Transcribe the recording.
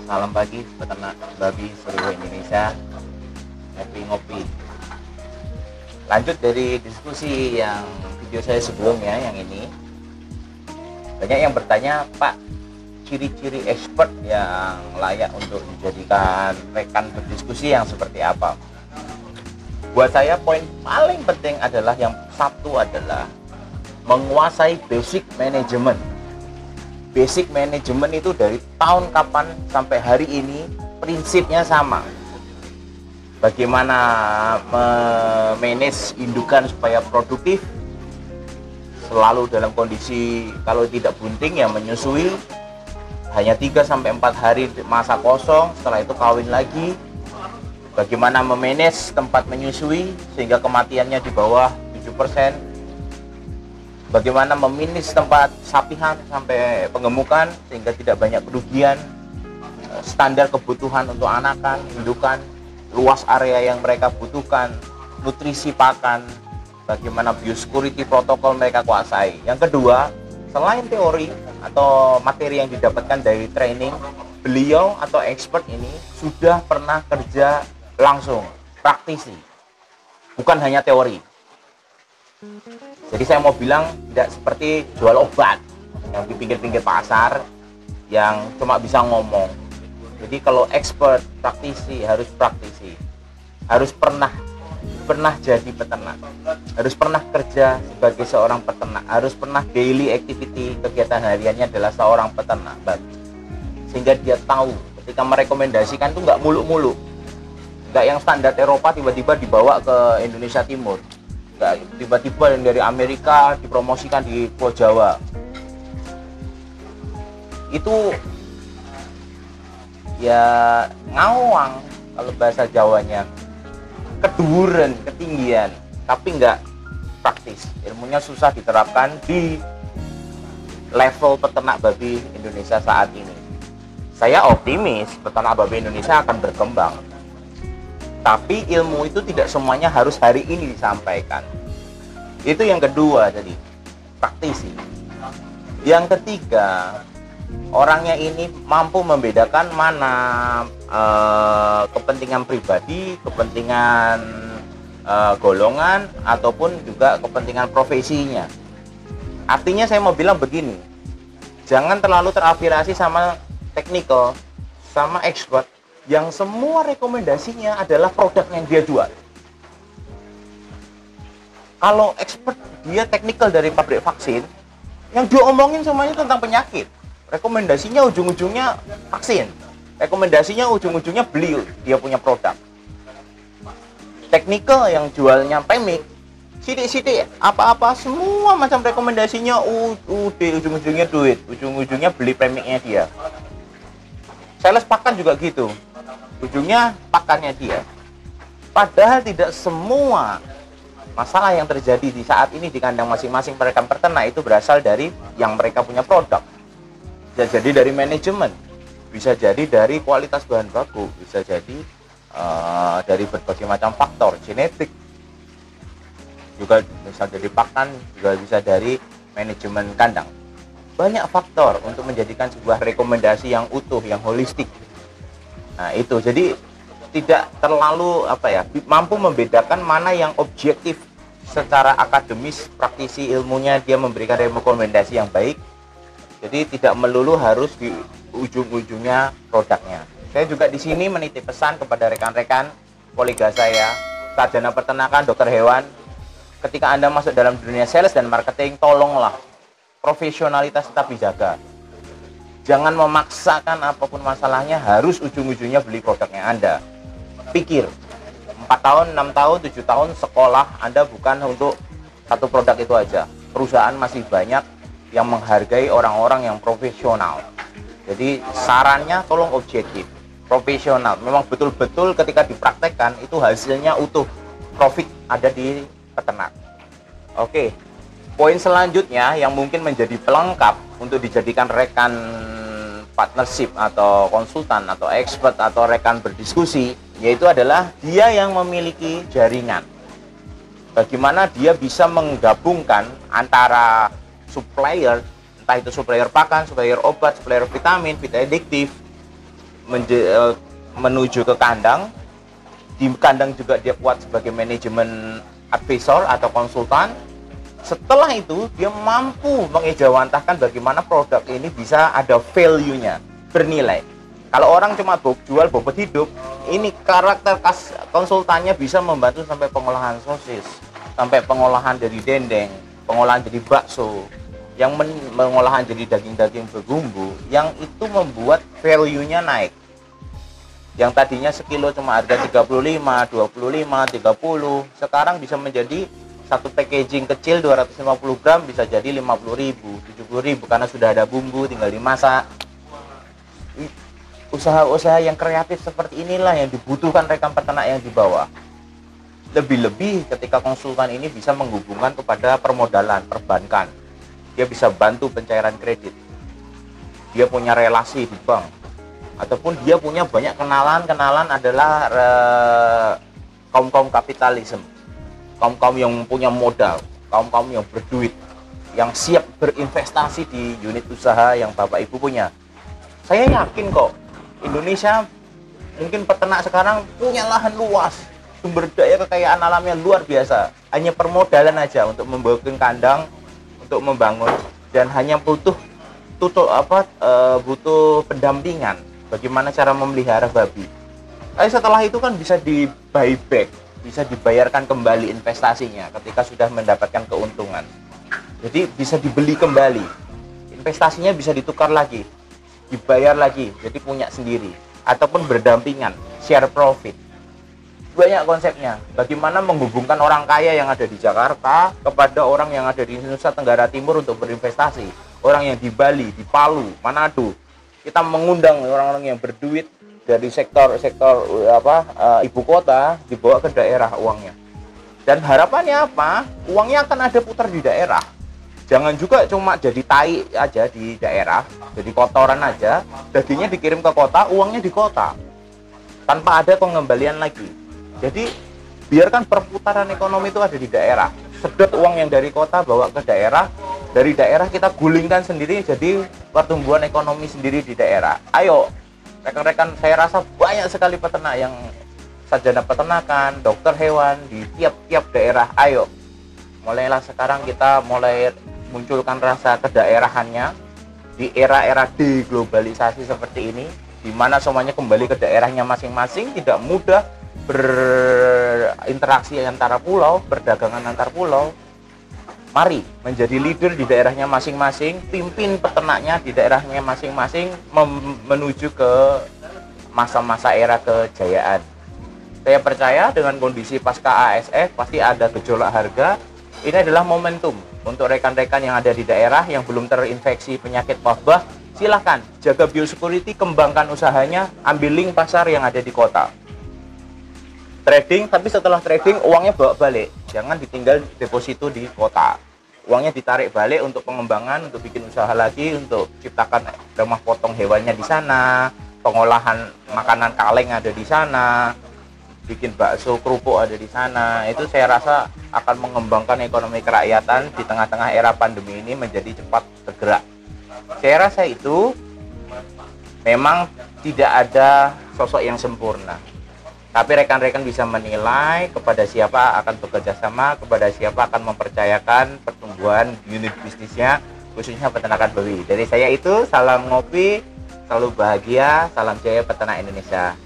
Salam pagi peternak babi seluruh Indonesia. Ngopi-ngopi. Lanjut dari diskusi yang video saya sebelumnya yang ini. Banyak yang bertanya, Pak, ciri-ciri expert yang layak untuk dijadikan rekan berdiskusi yang seperti apa? Buat saya poin paling penting adalah yang satu adalah menguasai basic management. Basic management itu dari tahun kapan sampai hari ini prinsipnya sama. Bagaimana memanage indukan supaya produktif, selalu dalam kondisi kalau tidak bunting ya menyusui, hanya 3-4 hari masa kosong, setelah itu kawin lagi. Bagaimana memanage tempat menyusui sehingga kematiannya di bawah 7%. Bagaimana memanage tempat sapihan sampai penggemukan sehingga tidak banyak kerugian. Standar kebutuhan untuk anakan, indukan, luas area yang mereka butuhkan, nutrisi pakan, bagaimana biosecurity protokol mereka kuasai. Yang kedua, selain teori atau materi yang didapatkan dari training, beliau atau expert ini sudah pernah kerja langsung, praktisi, bukan hanya teori. Jadi saya mau bilang tidak seperti jual obat yang di pinggir-pinggir pasar yang cuma bisa ngomong. Jadi kalau expert, praktisi, harus pernah jadi peternak, harus pernah kerja sebagai seorang peternak, harus pernah daily activity, kegiatan hariannya adalah seorang peternak babi. Sehingga dia tahu ketika merekomendasikan itu nggak muluk-muluk, nggak yang standar Eropa tiba-tiba dibawa ke Indonesia Timur, nggak tiba-tiba yang dari Amerika dipromosikan di Pulau Jawa. Itu ya ngawang kalau bahasa Jawanya, keduren, ketinggian, tapi nggak praktis. Ilmunya susah diterapkan di level peternak babi Indonesia saat ini. Saya optimis peternak babi Indonesia akan berkembang, tapi ilmu itu tidak semuanya harus hari ini disampaikan. Itu yang kedua tadi, praktisi. Yang ketiga, orangnya ini mampu membedakan mana kepentingan pribadi, kepentingan golongan, ataupun juga kepentingan profesinya. Artinya saya mau bilang begini, jangan terlalu terafiliasi sama technical, sama expert, yang semua rekomendasinya adalah produk yang dia jual. Kalau expert, dia technical dari pabrik vaksin, yang dia omongin semuanya tentang penyakit. Rekomendasinya ujung-ujungnya vaksin, rekomendasinya ujung-ujungnya beli dia punya produk. Technical yang jualnya pemik, sidik-sidik apa-apa semua macam rekomendasinya ujung-ujungnya duit, ujung-ujungnya beli premiknya dia. Sales pakan juga gitu, ujungnya pakannya dia. Padahal tidak semua masalah yang terjadi di saat ini di kandang masing-masing perekan peternak itu berasal dari yang mereka punya produk. Bisa jadi dari manajemen, bisa jadi dari kualitas bahan baku, bisa jadi dari berbagai macam faktor, genetik, juga bisa dari pakan, juga bisa dari manajemen kandang. Banyak faktor untuk menjadikan sebuah rekomendasi yang utuh, yang holistik. Nah itu, jadi tidak terlalu mampu membedakan mana yang objektif secara akademis, praktisi ilmunya dia memberikan rekomendasi yang baik. Jadi tidak melulu harus di ujung-ujungnya produknya. Saya juga di sini menitip pesan kepada rekan-rekan kolega saya, sarjana peternakan, dokter hewan. Ketika Anda masuk dalam dunia sales dan marketing, tolonglah profesionalitas tetap dijaga. Jangan memaksakan apapun masalahnya harus ujung-ujungnya beli produknya Anda. Pikir, 4 tahun, 6 tahun, 7 tahun sekolah Anda bukan untuk satu produk itu aja. Perusahaan masih banyak yang menghargai orang-orang yang profesional. Jadi sarannya tolong objektif, profesional. Memang betul-betul ketika dipraktekkan itu hasilnya utuh, profit ada di peternak. Oke. Poin selanjutnya yang mungkin menjadi pelengkap untuk dijadikan rekan partnership atau konsultan atau expert atau rekan berdiskusi, yaitu adalah dia yang memiliki jaringan. Bagaimana dia bisa menggabungkan antara supplier, entah itu supplier pakan, supplier obat, supplier vitamin, vitamin adiktif, menuju ke kandang. Di kandang juga dia kuat sebagai manajemen advisor atau konsultan. Setelah itu dia mampu mengejawantahkan bagaimana produk ini bisa ada value-nya, bernilai. Kalau orang cuma jual bobot hidup, ini karakter konsultannya bisa membantu sampai pengolahan sosis, sampai pengolahan dari dendeng, pengolahan jadi bakso, yang pengolahan jadi daging-daging berbumbu, yang itu membuat value-nya naik. Yang tadinya sekilo cuma harga 35, 25, 30, sekarang bisa menjadi satu packaging kecil 250 gram bisa jadi 50.000, 70.000 karena sudah ada bumbu, tinggal dimasak. Usaha-usaha yang kreatif seperti inilah yang dibutuhkan rekan peternak yang di bawah. Lebih-lebih ketika konsultan ini bisa menghubungkan kepada permodalan, perbankan. Dia bisa bantu pencairan kredit. Dia punya relasi di bank. Ataupun dia punya banyak kenalan adalah kaum-kaum kapitalisme. Kaum-kaum yang punya modal, kaum-kaum yang berduit, yang siap berinvestasi di unit usaha yang Bapak Ibu punya. Saya yakin kok, Indonesia mungkin peternak sekarang punya lahan luas, sumber daya kekayaan alamnya luar biasa. Hanya permodalan aja untuk membangun kandang, untuk membangun, dan hanya butuh pendampingan. Bagaimana cara memelihara babi. Tapi setelah itu kan bisa di buyback, bisa dibayarkan kembali investasinya ketika sudah mendapatkan keuntungan. Jadi bisa dibeli kembali, investasinya bisa ditukar lagi, dibayar lagi, jadi punya sendiri, ataupun berdampingan, share profit. Banyak konsepnya. Bagaimana menghubungkan orang kaya yang ada di Jakarta kepada orang yang ada di Nusa Tenggara Timur untuk berinvestasi, orang yang di Bali, di Palu, Manado. Kita mengundang orang-orang yang berduit dari sektor ibu kota dibawa ke daerah uangnya. Dan harapannya apa? Uangnya akan ada putar di daerah. Jangan juga cuma jadi tai aja di daerah, jadi kotoran aja, dagingnya dikirim ke kota, uangnya di kota. Tanpa ada pengembalian lagi. Jadi biarkan perputaran ekonomi itu ada di daerah. Sedot uang yang dari kota bawa ke daerah, dari daerah kita gulingkan sendiri jadi pertumbuhan ekonomi sendiri di daerah. Ayo rekan-rekan, saya rasa banyak sekali peternak yang sarjana peternakan, dokter hewan di tiap-tiap daerah. Ayo, mulailah sekarang kita mulai munculkan rasa kedaerahannya di era-era deglobalisasi seperti ini, di mana semuanya kembali ke daerahnya masing-masing, tidak mudah berinteraksi antar pulau, perdagangan antar pulau. Mari menjadi leader di daerahnya masing-masing, pimpin peternaknya di daerahnya masing-masing menuju ke masa-masa era kejayaan. Saya percaya dengan kondisi pasca ASF pasti ada gejolak harga. Ini adalah momentum untuk rekan-rekan yang ada di daerah yang belum terinfeksi penyakit wabah. Silahkan jaga biosecurity, kembangkan usahanya, ambil link pasar yang ada di kota. Trading, tapi setelah trading uangnya bawa balik, jangan ditinggal deposito di kota. Uangnya ditarik balik untuk pengembangan, untuk bikin usaha lagi, untuk ciptakan rumah potong hewannya di sana, pengolahan makanan kaleng ada di sana, bikin bakso kerupuk ada di sana. Itu saya rasa akan mengembangkan ekonomi kerakyatan di tengah-tengah era pandemi ini menjadi cepat bergerak. Saya rasa itu memang tidak ada sosok yang sempurna. Tapi rekan-rekan bisa menilai kepada siapa akan bekerja sama, kepada siapa akan mempercayakan pertumbuhan unit bisnisnya, khususnya peternakan babi. Dari saya itu, salam ngopi, selalu bahagia, salam jaya peternak Indonesia.